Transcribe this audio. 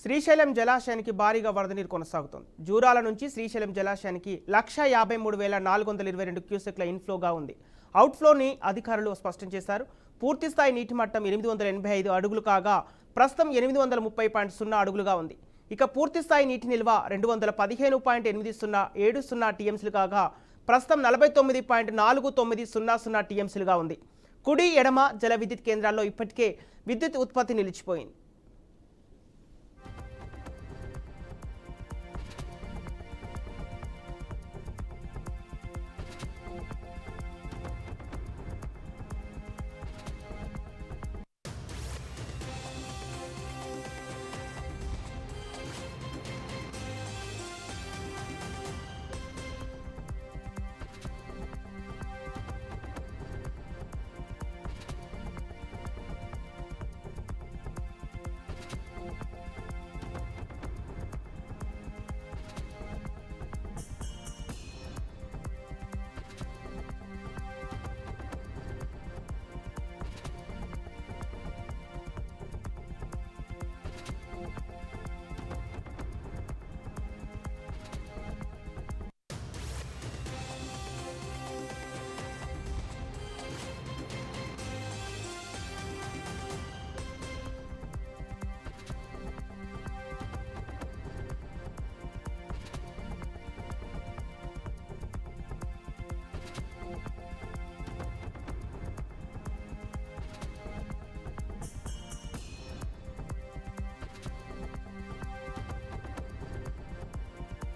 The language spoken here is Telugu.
శ్రీశైలం జలాశయానికి భారీగా వరద నీరు కొనసాగుతోంది. జూరాల నుంచి శ్రీశైలం జలాశయానికి 1,53,422 క్యూసెక్ల ఇన్ఫ్లోగా ఉంది. అవుట్ఫ్లోని అధికారులు స్పష్టం చేశారు. పూర్తిస్థాయి నీటి మట్టం 885 అడుగులు కాగా ప్రస్తుతం 830.0 అడుగులుగా ఉంది. ఇక పూర్తిస్థాయి నీటి నిల్వ 215.8070 టీఎంసీలు కాగా ప్రస్తుతం 49.4900 టీఎంసీలుగా ఉంది. కుడి ఎడమ జల విద్యుత్ కేంద్రాల్లో ఇప్పటికే విద్యుత్ ఉత్పత్తి నిలిచిపోయింది.